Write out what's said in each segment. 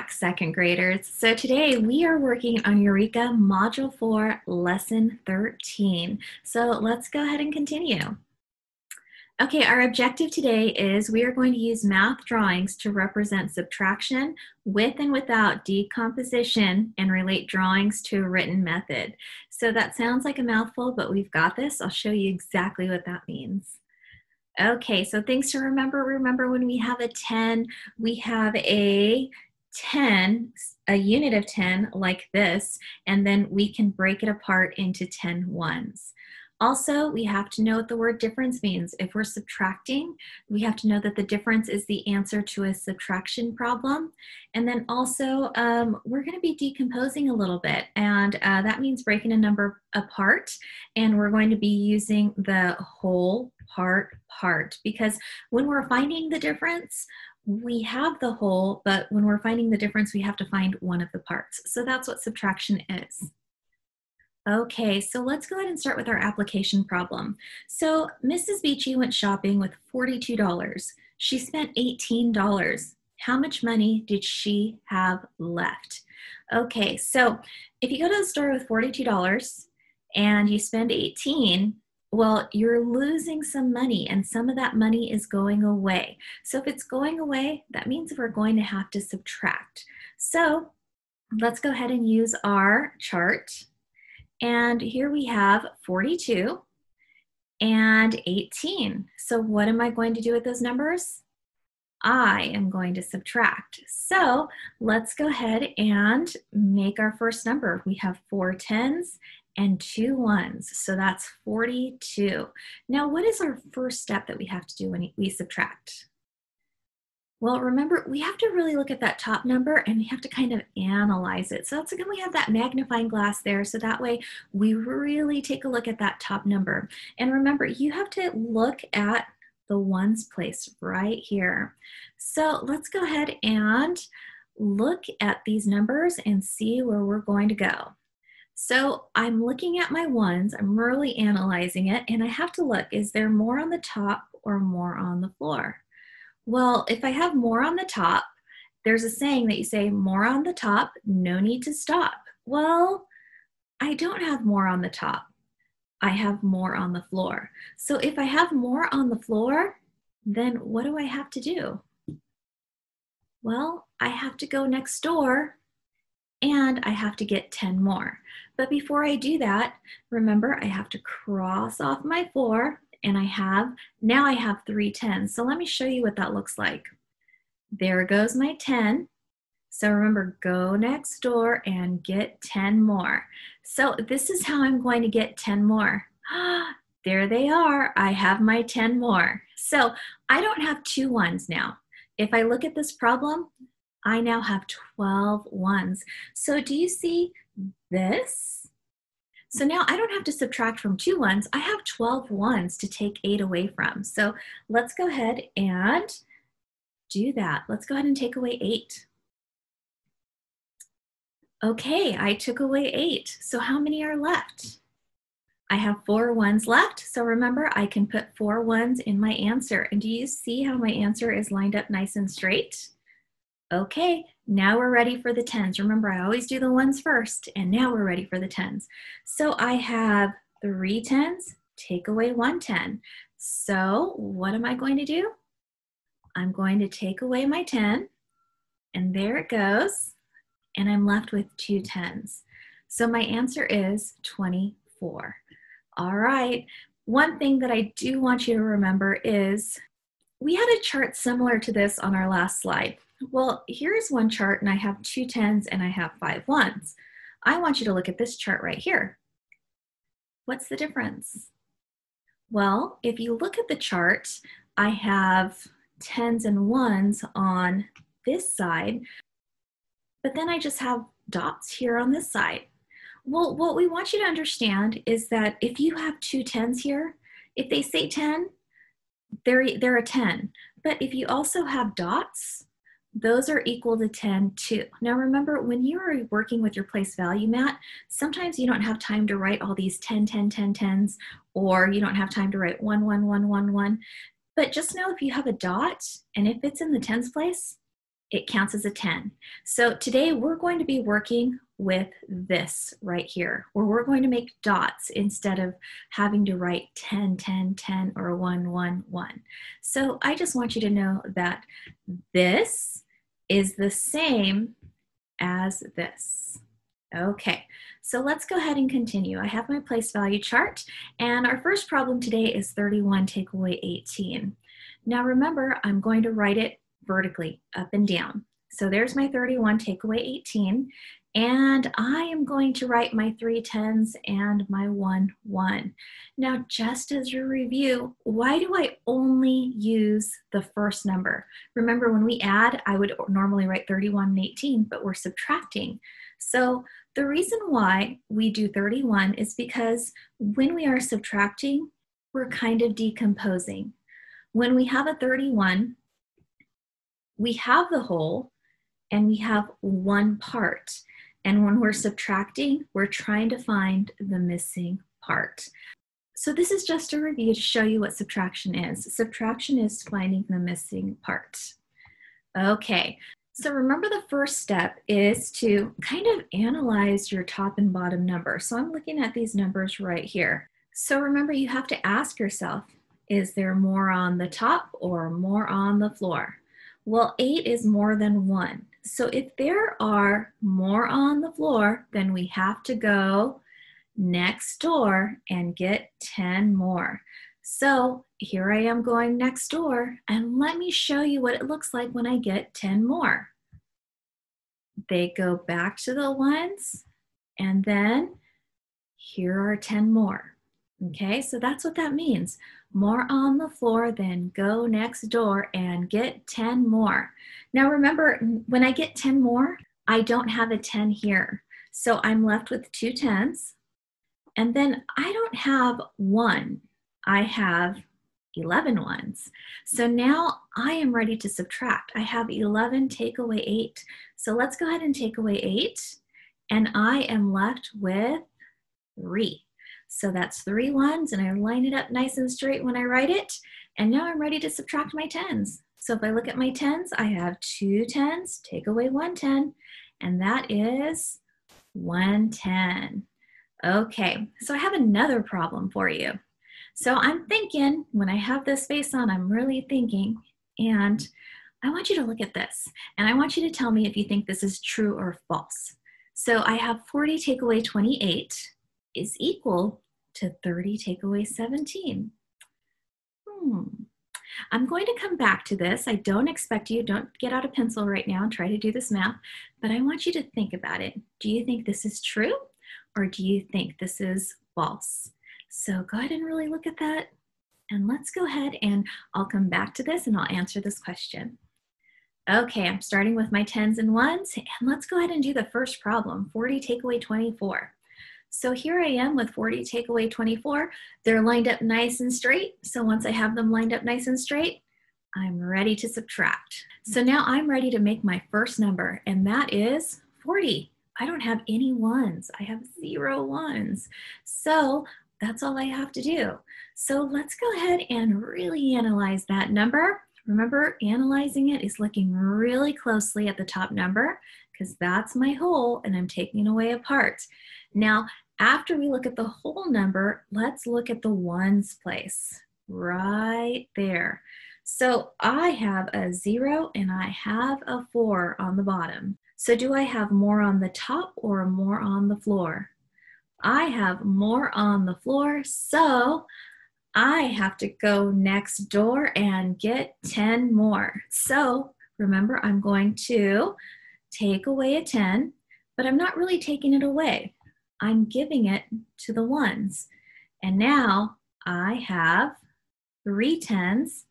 back, second graders. So today we are working on Eureka Module 4, Lesson 13. So let's go ahead and continue. Okay, our objective today is we are going to use math drawings to represent subtraction with and without decomposition and relate drawings to a written method. So that sounds like a mouthful, but we've got this. I'll show you exactly what that means. Okay, so things to remember. Remember when we have a 10, we have a 10, a unit of 10 like this, and then we can break it apart into 10 ones. Also, we have to know what the word difference means. If we're subtracting, we have to know that the difference is the answer to a subtraction problem. And then also, we're going to be decomposing a little bit, and that means breaking a number apart, and we're going to be using the whole part, because when we're finding the difference, we have the whole, but when we're finding the difference, we have to find one of the parts. So that's what subtraction is. Okay, so let's go ahead and start with our application problem. So Mrs. Beachy went shopping with $42. She spent $18. How much money did she have left? Okay, so if you go to the store with $42 and you spend 18, well, you're losing some money, and some of that money is going away. So if it's going away, that means we're going to have to subtract. So let's go ahead and use our chart. And here we have 42 and 18. So what am I going to do with those numbers? I am going to subtract. So let's go ahead and make our first number. We have 4 tens and 2 ones. So that's 42. Now, what is our first step that we have to do when we subtract? Well, remember, we have to really look at that top number and we have to kind of analyze it. So that's again, we have that magnifying glass there. So that way we really take a look at that top number. And remember, you have to look at the ones place right here. So let's go ahead and look at these numbers and see where we're going to go. So I'm looking at my ones, I'm really analyzing it, and I have to look, is there more on the top or more on the floor? Well, if I have more on the top, there's a saying that you say, more on the top, no need to stop. Well, I don't have more on the top. I have more on the floor. So if I have more on the floor, then what do I have to do? Well, I have to go next door and I have to get 10 more. But before I do that, remember, I have to cross off my 4, and now I have 3 tens. So let me show you what that looks like. There goes my 10. So remember, go next door and get 10 more. So this is how I'm going to get 10 more. There they are. I have my 10 more. So I don't have 2 ones now. If I look at this problem, I now have 12 ones. So do you see this? So now I don't have to subtract from 2 ones. I have 12 ones to take 8 away from. So let's go ahead and do that. Let's go ahead and take away 8. Okay, I took away 8. So how many are left? I have 4 ones left. So remember, I can put 4 ones in my answer. And do you see how my answer is lined up nice and straight? Okay, now we're ready for the tens. Remember, I always do the ones first, and now we're ready for the tens. So I have 3 tens, take away 1 10. So what am I going to do? I'm going to take away my 10, and there it goes, and I'm left with 2 tens. So my answer is 24. All right, one thing that I do want you to remember is we had a chart similar to this on our last slide. Well, here's one chart, and I have 2 tens and I have 5 ones. I want you to look at this chart right here. What's the difference? Well, if you look at the chart, I have tens and ones on this side, but then I just have dots here on this side. Well, what we want you to understand is that if you have 2 tens here, if they say 10, they're a 10. But if you also have dots, those are equal to 10 too. Now remember, when you are working with your place value mat, sometimes you don't have time to write all these 10, 10, 10, 10s, or you don't have time to write 1, 1, 1, 1, 1. But just know if you have a dot, and if it's in the tens place, it counts as a 10. So today we're going to be working with this right here, where we're going to make dots instead of having to write 10, 10, 10, or 1, 1, 1. So I just want you to know that this is the same as this. Okay, so let's go ahead and continue. I have my place value chart, and our first problem today is 31 take away 18. Now remember, I'm going to write it vertically, up and down. So there's my 31 take away 18, and I am going to write my 3 10s and my 1 1. Now, just as your review, why do I only use the first number? Remember, when we add, I would normally write 31 and 18, but we're subtracting. So the reason why we do 31 is because when we are subtracting, we're kind of decomposing. When we have a 31, we have the whole and we have one part. And when we're subtracting, we're trying to find the missing part. So this is just a review to show you what subtraction is. Subtraction is finding the missing part. Okay, so remember the first step is to kind of analyze your top and bottom number. So I'm looking at these numbers right here. So remember, you have to ask yourself, is there more on the top or more on the floor? Well, 8 is more than 1. So if there are more on the floor, then we have to go next door and get 10 more. So here I am going next door, and let me show you what it looks like when I get 10 more. They go back to the ones, and then here are 10 more. Okay, so that's what that means. More on the floor, then go next door and get 10 more. Now remember, when I get 10 more, I don't have a 10 here. So I'm left with 2 10s. And then I don't have 1. I have 11 ones. So now I am ready to subtract. I have 11 take away 8. So let's go ahead and take away 8. And I am left with 3. So that's 3 ones, and I line it up nice and straight when I write it. And now I'm ready to subtract my 10s. So if I look at my 10s, I have 2 10s, take away 1 10, and that is 1 10. Okay, so I have another problem for you. So I'm thinking, when I have this face on, I'm really thinking, and I want you to look at this, and I want you to tell me if you think this is true or false. So I have 40 take away 28 is equal to 30 take away 17. I'm going to come back to this. I don't expect you, don't get out a pencil right now and try to do this math, but I want you to think about it. Do you think this is true, or do you think this is false? So go ahead and really look at that, and let's go ahead and I'll come back to this and I'll answer this question. Okay, I'm starting with my 10s and 1s, and let's go ahead and do the first problem, 40 take away 24. So here I am with 40 take away 24. They're lined up nice and straight. So once I have them lined up nice and straight, I'm ready to subtract. So now I'm ready to make my first number, and that is 40. I don't have any ones. I have 0 ones. So that's all I have to do. So let's go ahead and really analyze that number. Remember, analyzing it is looking really closely at the top number, because that's my whole and I'm taking away a part. Now, after we look at the whole number, let's look at the ones place right there. So I have a 0 and I have a 4 on the bottom. So do I have more on the top or more on the floor? I have more on the floor, so I have to go next door and get 10 more. So remember, I'm going to take away a 10, but I'm not really taking it away. I'm giving it to the ones. And now I have 3 10s,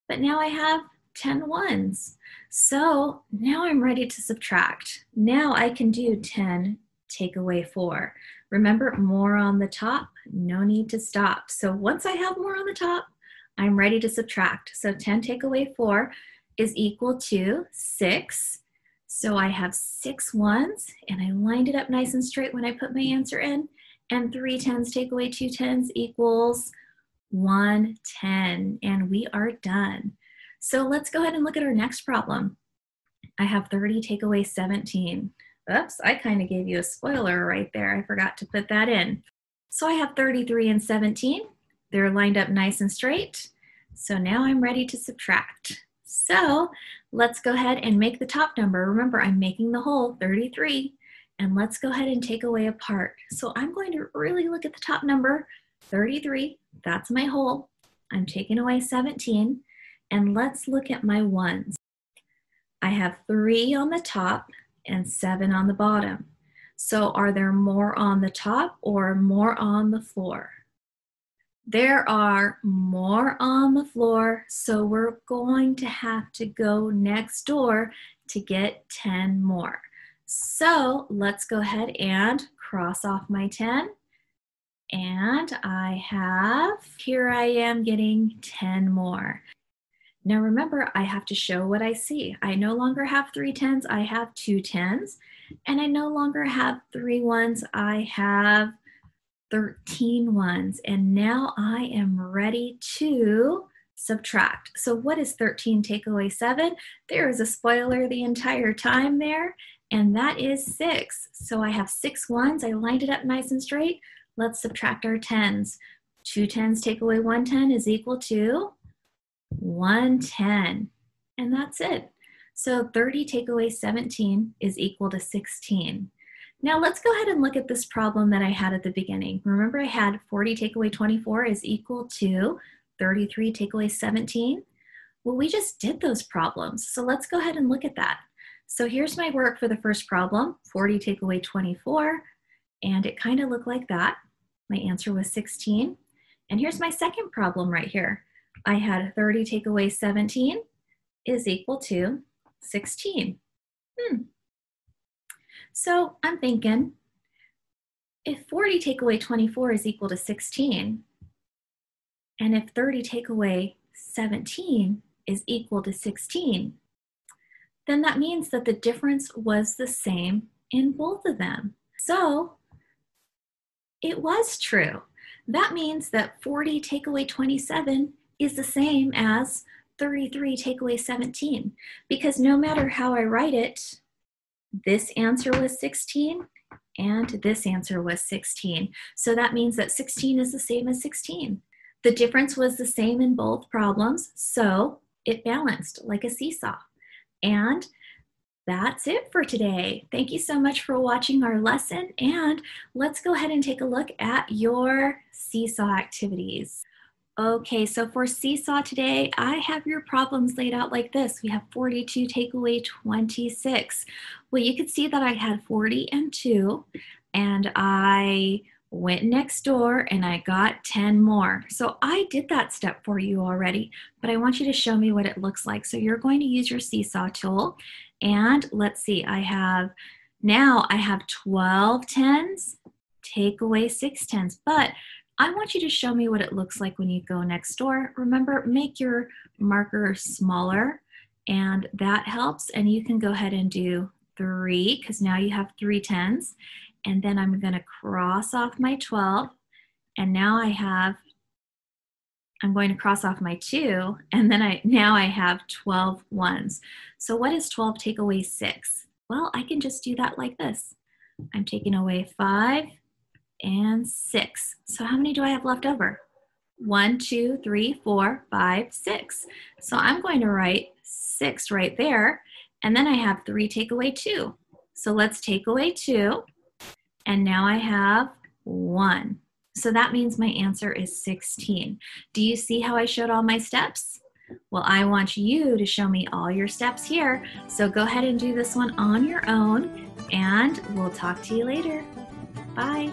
but now I have 10 ones. So now I'm ready to subtract. Now I can do 10 take away 4. Remember, more on the top, no need to stop. So once I have more on the top, I'm ready to subtract. So 10 take away 4 is equal to 6. So I have 6 ones, and I lined it up nice and straight when I put my answer in. And 3 10s take away 2 10s equals 1 10. And we are done. So let's go ahead and look at our next problem. I have 30 take away 17. Oops, I kind of gave you a spoiler right there. I forgot to put that in. So I have 33 and 17. They're lined up nice and straight. So now I'm ready to subtract. So let's go ahead and make the top number. Remember, I'm making the whole 33. And let's go ahead and take away a part. So I'm going to really look at the top number, 33. That's my whole. I'm taking away 17. And let's look at my ones. I have 3 on the top and 7 on the bottom. So are there more on the top or more on the floor? There are more on the floor, so we're going to have to go next door to get 10 more. So let's go ahead and cross off my 10. And here I am getting 10 more. Now remember, I have to show what I see. I no longer have 3 10s, I have 2 10s. And I no longer have 3 1s, I have 13 ones. And now I am ready to subtract. So what is 13 take away 7? There is a spoiler the entire time there, and that is 6. So I have 6 ones. I lined it up nice and straight. Let's subtract our 10s. 2 10s take away 1 10 is equal to 110. And that's it. So 30 take away 17 is equal to 16. Now let's go ahead and look at this problem that I had at the beginning. Remember, I had 40 take away 24 is equal to 33 take away 17. Well, we just did those problems. So let's go ahead and look at that. So here's my work for the first problem, 40 take away 24, and it kind of looked like that. My answer was 16. And here's my second problem right here. I had 30 take away 17 is equal to 16. So I'm thinking, if 40 take away 24 is equal to 16, and if 30 take away 17 is equal to 16, then that means that the difference was the same in both of them. So it was true. That means that 40 take away 27 is the same as 33 take away 17, because no matter how I write it, this answer was 16 and this answer was 16. So that means that 16 is the same as 16. The difference was the same in both problems, so it balanced like a seesaw. And that's it for today. Thank you so much for watching our lesson, and let's go ahead and take a look at your seesaw activities. Okay, so for seesaw today, I have your problems laid out like this. We have 42 take away 26. Well, you could see that I had 40 and 2, and I went next door and I got 10 more. So I did that step for you already, but I want you to show me what it looks like. So you're going to use your seesaw tool, and let's see, now I have 12 10s, take away 6 10s, but I want you to show me what it looks like when you go next door. Remember, make your marker smaller, and that helps. And you can go ahead and do 3, because now you have 3 10s. And then I'm going to cross off my 12. And now I'm going to cross off my 2. And then now I have 12 ones. So what is 12 take away 6? Well, I can just do that like this. I'm taking away 5 and 6. So how many do I have left over? 1, 2, 3, 4, 5, 6. So I'm going to write 6 right there. And then I have 3 take away 2. So let's take away 2. And now I have 1. So that means my answer is 16. Do you see how I showed all my steps? Well, I want you to show me all your steps here. So go ahead and do this one on your own, and we'll talk to you later. Bye.